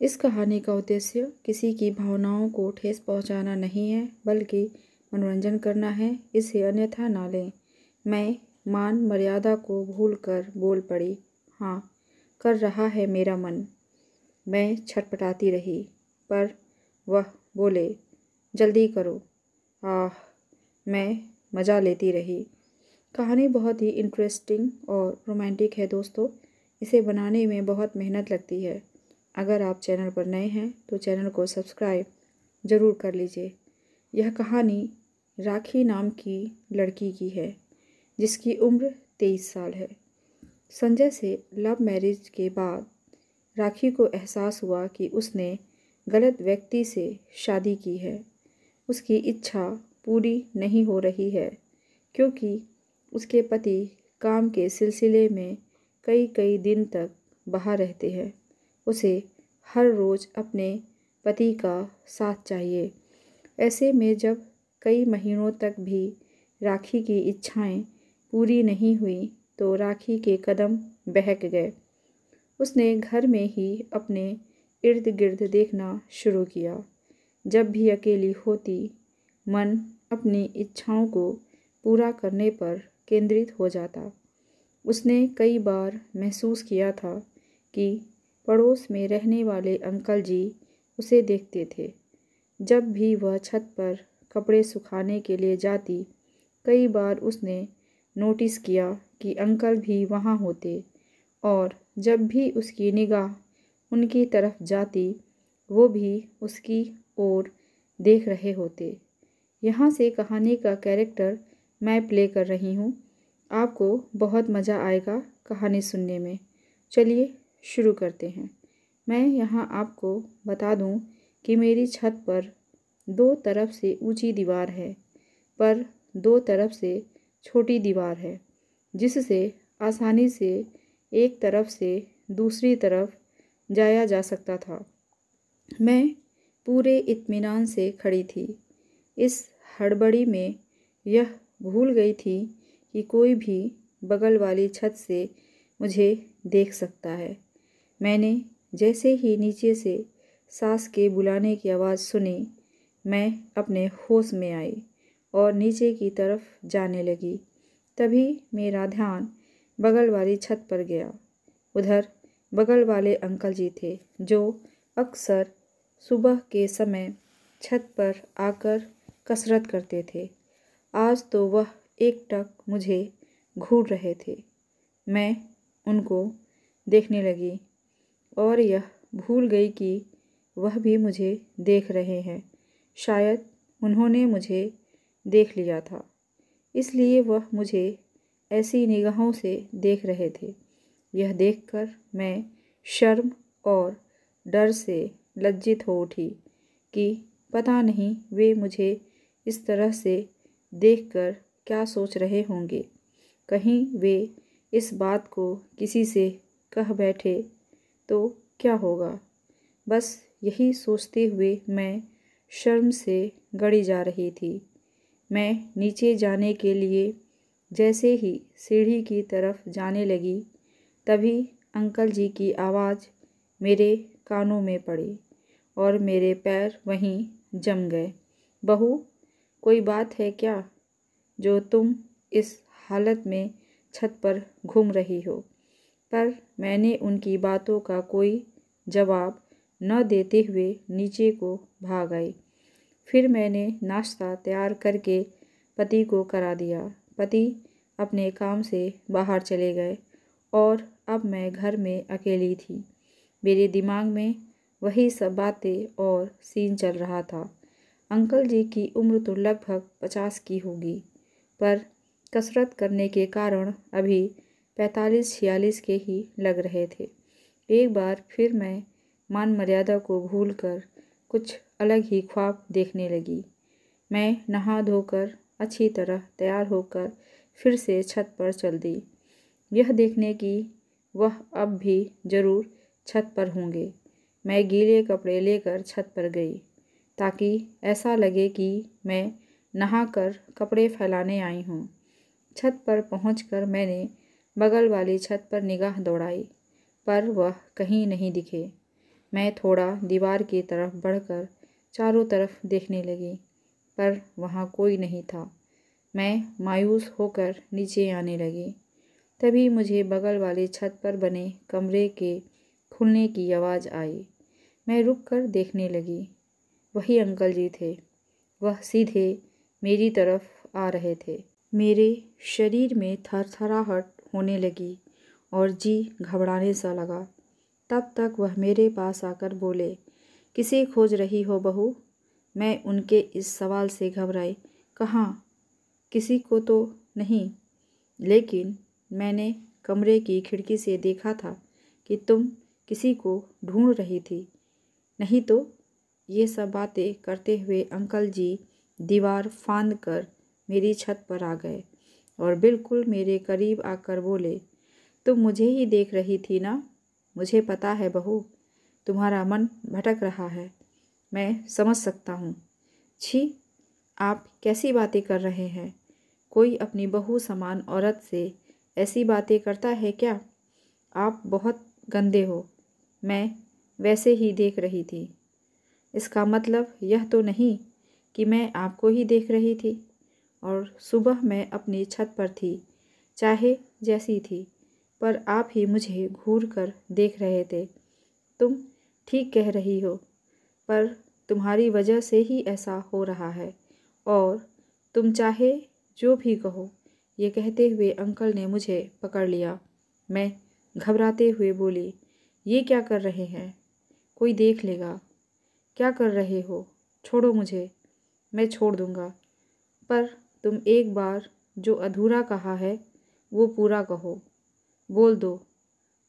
इस कहानी का उद्देश्य किसी की भावनाओं को ठेस पहुंचाना नहीं है, बल्कि मनोरंजन करना है। इसे अन्यथा ना लें। मैं मान मर्यादा को भूलकर बोल पड़ी। हाँ, कर रहा है मेरा मन। मैं छटपटाती रही, पर वह बोले, जल्दी करो। आह, मैं मज़ा लेती रही। कहानी बहुत ही इंटरेस्टिंग और रोमांटिक है दोस्तों। इसे बनाने में बहुत मेहनत लगती है। अगर आप चैनल पर नए हैं तो चैनल को सब्सक्राइब ज़रूर कर लीजिए। यह कहानी राखी नाम की लड़की की है, जिसकी उम्र 23 साल है। संजय से लव मैरिज के बाद राखी को एहसास हुआ कि उसने गलत व्यक्ति से शादी की है। उसकी इच्छा पूरी नहीं हो रही है, क्योंकि उसके पति काम के सिलसिले में कई दिन तक बाहर रहते हैं। उसे हर रोज़ अपने पति का साथ चाहिए। ऐसे में जब कई महीनों तक भी राखी की इच्छाएं पूरी नहीं हुई तो राखी के कदम बहक गए। उसने घर में ही अपने इर्द गिर्द देखना शुरू किया। जब भी अकेली होती, मन अपनी इच्छाओं को पूरा करने पर केंद्रित हो जाता। उसने कई बार महसूस किया था कि पड़ोस में रहने वाले अंकल जी उसे देखते थे। जब भी वह छत पर कपड़े सुखाने के लिए जाती, कई बार उसने नोटिस किया कि अंकल भी वहाँ होते, और जब भी उसकी निगाह उनकी तरफ जाती, वो भी उसकी ओर देख रहे होते। यहाँ से कहानी का कैरेक्टर मैं प्ले कर रही हूँ। आपको बहुत मज़ा आएगा कहानी सुनने में। चलिए शुरू करते हैं। मैं यहाँ आपको बता दूँ कि मेरी छत पर 2 तरफ से ऊंची दीवार है, पर 2 तरफ से छोटी दीवार है, जिससे आसानी से एक तरफ से दूसरी तरफ जाया जा सकता था। मैं पूरे इत्मीनान से खड़ी थी। इस हड़बड़ी में यह भूल गई थी कि कोई भी बगल वाली छत से मुझे देख सकता है। मैंने जैसे ही नीचे से सास के बुलाने की आवाज़ सुनी, मैं अपने होश में आई और नीचे की तरफ जाने लगी। तभी मेरा ध्यान बगल वाली छत पर गया। उधर बगल वाले अंकल जी थे, जो अक्सर सुबह के समय छत पर आकर कसरत करते थे। आज तो वह एकटक मुझे घूर रहे थे। मैं उनको देखने लगी और यह भूल गई कि वह भी मुझे देख रहे हैं। शायद उन्होंने मुझे देख लिया था, इसलिए वह मुझे ऐसी निगाहों से देख रहे थे। यह देखकर मैं शर्म और डर से लज्जित हो उठी कि पता नहीं वे मुझे इस तरह से देखकर क्या सोच रहे होंगे। कहीं वे इस बात को किसी से कह बैठे तो क्या होगा। बस यही सोचते हुए मैं शर्म से गड़ी जा रही थी। मैं नीचे जाने के लिए जैसे ही सीढ़ी की तरफ जाने लगी, तभी अंकल जी की आवाज़ मेरे कानों में पड़ी और मेरे पैर वहीं जम गए। बहू, कोई बात है क्या, जो तुम इस हालत में छत पर घूम रही हो? पर मैंने उनकी बातों का कोई जवाब न देते हुए नीचे को भाग आई। फिर मैंने नाश्ता तैयार करके पति को करा दिया। पति अपने काम से बाहर चले गए और अब मैं घर में अकेली थी। मेरे दिमाग में वही सब बातें और सीन चल रहा था। अंकल जी की उम्र तो लगभग 50 की होगी, पर कसरत करने के कारण अभी 45-46 के ही लग रहे थे। एक बार फिर मैं मान मर्यादा को भूलकर कुछ अलग ही ख्वाब देखने लगी। मैं नहा धोकर अच्छी तरह तैयार होकर फिर से छत पर चल दी, यह देखने की वह अब भी ज़रूर छत पर होंगे। मैं गीले कपड़े लेकर छत पर गई, ताकि ऐसा लगे कि मैं नहाकर कपड़े फैलाने आई हूँ। छत पर पहुंचकर मैंने बगल वाली छत पर निगाह दौड़ाई, पर वह कहीं नहीं दिखे। मैं थोड़ा दीवार की तरफ बढ़कर चारों तरफ देखने लगी, पर वहाँ कोई नहीं था। मैं मायूस होकर नीचे आने लगी। तभी मुझे बगल वाली छत पर बने कमरे के खुलने की आवाज़ आई। मैं रुककर देखने लगी। वही अंकल जी थे। वह सीधे मेरी तरफ आ रहे थे। मेरे शरीर में थरथराहट होने लगी और जी घबराने सा लगा। तब तक वह मेरे पास आकर बोले, किसे खोज रही हो बहू? मैं उनके इस सवाल से घबराई। कहाँ? किसी को तो नहीं, लेकिन मैंने कमरे की खिड़की से देखा था कि तुम किसी को ढूंढ रही थी, नहीं तो? ये सब बातें करते हुए अंकल जी दीवार फांद कर मेरी छत पर आ गए और बिल्कुल मेरे करीब आकर बोले, तुम मुझे ही देख रही थी ना? मुझे पता है बहू, तुम्हारा मन भटक रहा है। मैं समझ सकता हूँ। छी, आप कैसी बातें कर रहे हैं? कोई अपनी बहू समान औरत से ऐसी बातें करता है क्या? आप बहुत गंदे हो। मैं वैसे ही देख रही थी। इसका मतलब यह तो नहीं कि मैं आपको ही देख रही थी। और सुबह मैं अपनी छत पर थी, चाहे जैसी थी, पर आप ही मुझे घूर कर देख रहे थे। तुम ठीक कह रही हो, पर तुम्हारी वजह से ही ऐसा हो रहा है, और तुम चाहे जो भी कहो। ये कहते हुए अंकल ने मुझे पकड़ लिया। मैं घबराते हुए बोली, ये क्या कर रहे हैं? कोई देख लेगा। क्या कर रहे हो? छोड़ो मुझे। मैं छोड़ दूंगा, पर तुम एक बार जो अधूरा कहा है वो पूरा कहो। बोल दो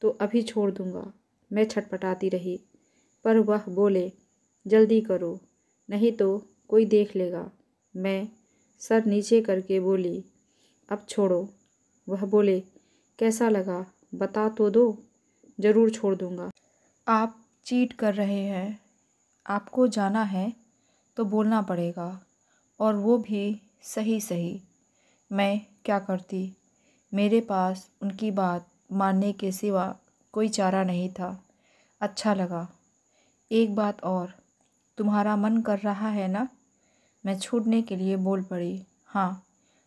तो अभी छोड़ दूंगा। मैं छटपटाती रही, पर वह बोले, जल्दी करो, नहीं तो कोई देख लेगा। मैं सर नीचे करके बोली, अब छोड़ो। वह बोले, कैसा लगा बता तो दो। ज़रूर छोड़ दूंगा। आप चीट कर रहे हैं। आपको जाना है तो बोलना पड़ेगा, और वो भी सही सही। मैं क्या करती? मेरे पास उनकी बात मानने के सिवा कोई चारा नहीं था। अच्छा लगा। एक बात और, तुम्हारा मन कर रहा है ना? मैं छूटने के लिए बोल पड़ी। हाँ,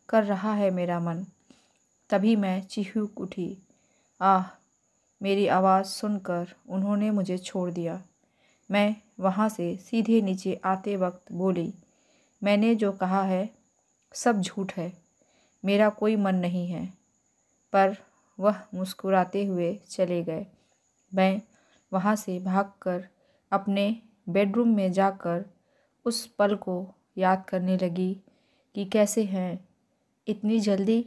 कर रहा है मेरा मन। तभी मैं चीख उठी। आह! मेरी आवाज़ सुनकर उन्होंने मुझे छोड़ दिया। मैं वहाँ से सीधे नीचे आते वक्त बोली, मैंने जो कहा है सब झूठ है। मेरा कोई मन नहीं है। पर वह मुस्कुराते हुए चले गए। मैं वहाँ से भागकर अपने बेडरूम में जाकर उस पल को याद करने लगी कि कैसे हैं इतनी जल्दी।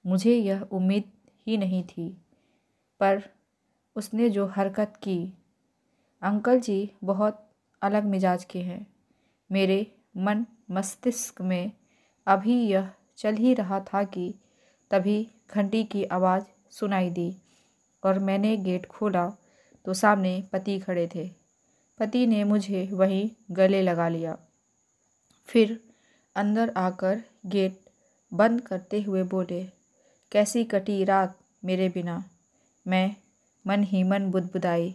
मुझे यह उम्मीद ही नहीं थी, पर उसने जो हरकत की। अंकल जी बहुत अलग मिजाज के हैं। मेरे मन मस्तिष्क में अभी यह चल ही रहा था कि तभी घंटी की आवाज़ सुनाई दी और मैंने गेट खोला तो सामने पति खड़े थे। पति ने मुझे वहीं गले लगा लिया। फिर अंदर आकर गेट बंद करते हुए बोले, कैसी कटी रात मेरे बिना। मैं मन ही मन बुदबुदाई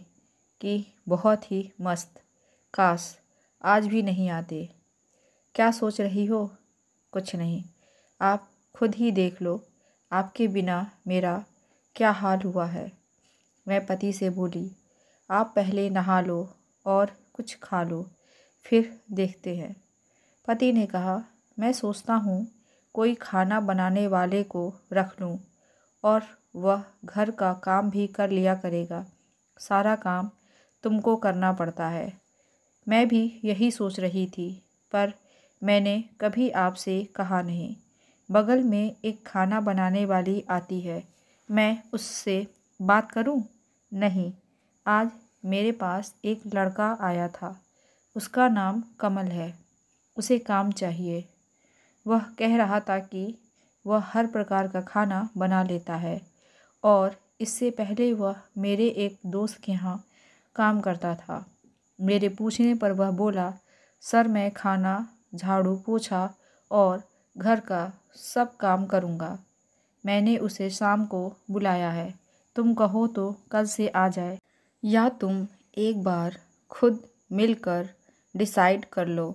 कि बहुत ही मस्त, काश आज भी नहीं आते। क्या सोच रही हो? कुछ नहीं, आप खुद ही देख लो आपके बिना मेरा क्या हाल हुआ है। मैं पति से बोली, आप पहले नहा लो और कुछ खा लो, फिर देखते हैं। पति ने कहा, मैं सोचता हूँ कोई खाना बनाने वाले को रख लूँ और वह घर का काम भी कर लिया करेगा। सारा काम तुमको करना पड़ता है। मैं भी यही सोच रही थी, पर मैंने कभी आपसे कहा नहीं। बगल में एक खाना बनाने वाली आती है, मैं उससे बात करूं? नहीं, आज मेरे पास एक लड़का आया था। उसका नाम कमल है। उसे काम चाहिए। वह कह रहा था कि वह हर प्रकार का खाना बना लेता है, और इससे पहले वह मेरे एक दोस्त के यहाँ काम करता था। मेरे पूछने पर वह बोला, सर मैं खाना, झाड़ू पोछा और घर का सब काम करूँगा। मैंने उसे शाम को बुलाया है। तुम कहो तो कल से आ जाए, या तुम एक बार खुद मिलकर डिसाइड कर लो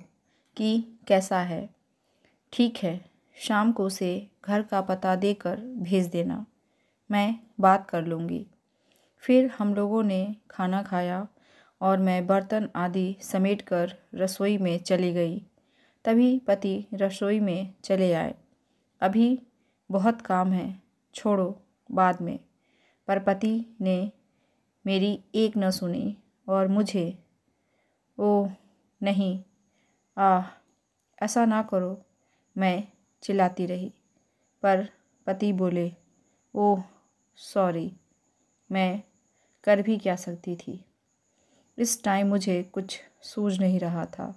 कि कैसा है। ठीक है, शाम को उसे घर का पता देकर भेज देना, मैं बात कर लूँगी। फिर हम लोगों ने खाना खाया और मैं बर्तन आदि समेटकर रसोई में चली गई। तभी पति रसोई में चले आए। अभी बहुत काम है, छोड़ो बाद में। पर पति ने मेरी एक न सुनी और मुझे, ओह नहीं, ऐसा ना करो, मैं चिल्लाती रही। पर पति बोले, ओह सॉरी, मैं कर भी क्या सकती थी। इस टाइम मुझे कुछ सूझ नहीं रहा था।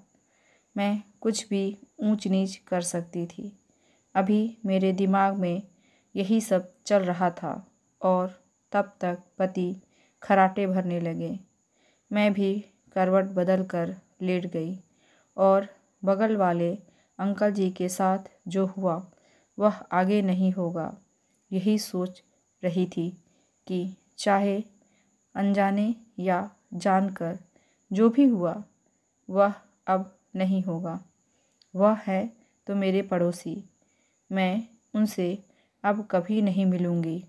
मैं कुछ भी ऊंच नीच कर सकती थी। अभी मेरे दिमाग में यही सब चल रहा था और तब तक पति खराटे भरने लगे। मैं भी करवट बदल कर लेट गई और बगल वाले अंकल जी के साथ जो हुआ वह आगे नहीं होगा, यही सोच रही थी कि चाहे अनजाने या जानकर जो भी हुआ वह अब नहीं होगा। वह है तो मेरे पड़ोसी, मैं उनसे अब कभी नहीं मिलूँगी,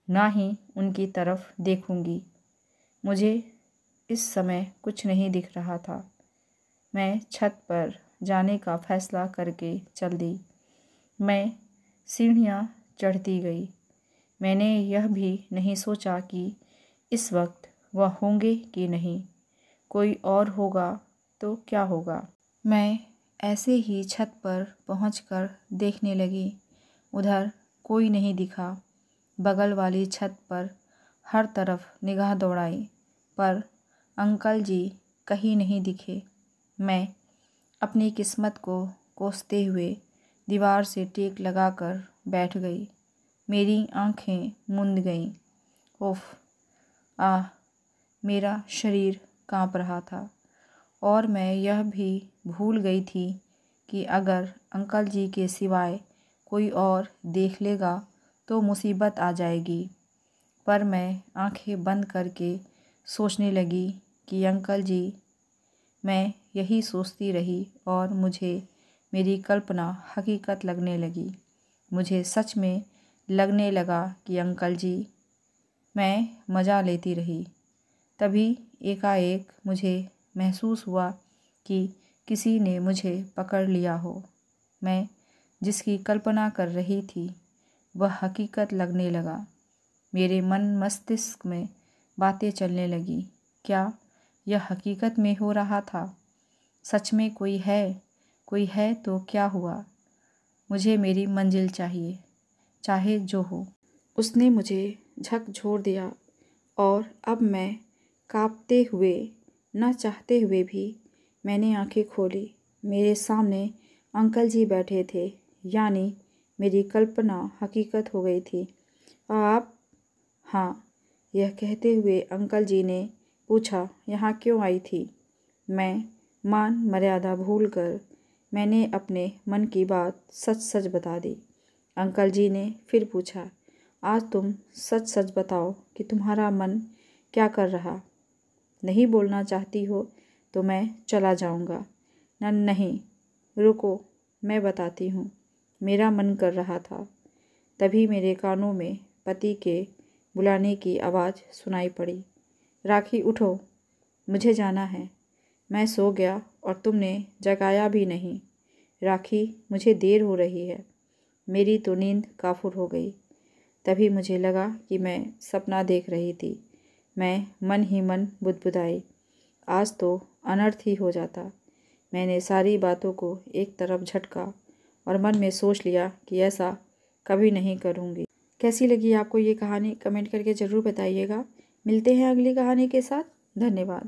ना ही उनकी तरफ देखूँगी। मुझे इस समय कुछ नहीं दिख रहा था। मैं छत पर जाने का फैसला करके चल दी। मैं सीढ़ियाँ चढ़ती गई। मैंने यह भी नहीं सोचा कि इस वक्त वह होंगे कि नहीं, कोई और होगा तो क्या होगा। मैं ऐसे ही छत पर पहुंचकर देखने लगी। उधर कोई नहीं दिखा। बगल वाली छत पर हर तरफ निगाह दौड़ाई, पर अंकल जी कहीं नहीं दिखे। मैं अपनी किस्मत को कोसते हुए दीवार से टेक लगाकर बैठ गई। मेरी आंखें मूंद गईं। उफ, मेरा शरीर कांप रहा था और मैं यह भी भूल गई थी कि अगर अंकल जी के सिवाय कोई और देख लेगा तो मुसीबत आ जाएगी। पर मैं आंखें बंद करके सोचने लगी कि अंकल जी, मैं यही सोचती रही और मुझे मेरी कल्पना हकीकत लगने लगी। मुझे सच में लगने लगा कि अंकल जी, मैं मज़ा लेती रही। तभी एकाएक मुझे महसूस हुआ कि किसी ने मुझे पकड़ लिया हो। मैं जिसकी कल्पना कर रही थी वह हकीकत लगने लगा। मेरे मन मस्तिष्क में बातें चलने लगी। क्या यह हकीकत में हो रहा था? सच में कोई है तो क्या हुआ? मुझे मेरी मंजिल चाहिए, चाहे जो हो। उसने मुझे झकझोर दिया और अब मैं कांपते हुए, न चाहते हुए भी मैंने आंखें खोली। मेरे सामने अंकल जी बैठे थे, यानी मेरी कल्पना हकीकत हो गई थी। आप? हाँ, यह कहते हुए अंकल जी ने पूछा, यहाँ क्यों आई थी? मैं मान मर्यादा भूलकर मैंने अपने मन की बात सच सच बता दी। अंकल जी ने फिर पूछा, आज तुम सच सच बताओ कि तुम्हारा मन क्या कर रहा? नहीं बोलना चाहती हो तो मैं चला जाऊंगा। नहीं, रुको, मैं बताती हूँ। मेरा मन कर रहा था। तभी मेरे कानों में पति के बुलाने की आवाज़ सुनाई पड़ी। राखी उठो, मुझे जाना है। मैं सो गया और तुमने जगाया भी नहीं। राखी, मुझे देर हो रही है। मेरी तो नींद काफुर हो गई। तभी मुझे लगा कि मैं सपना देख रही थी। मैं मन ही मन बुदबुदाई, आज तो अनर्थ ही हो जाता। मैंने सारी बातों को एक तरफ झटका और मन में सोच लिया कि ऐसा कभी नहीं करूँगी। कैसी लगी आपको ये कहानी? कमेंट करके ज़रूर बताइएगा। मिलते हैं अगली कहानी के साथ। धन्यवाद।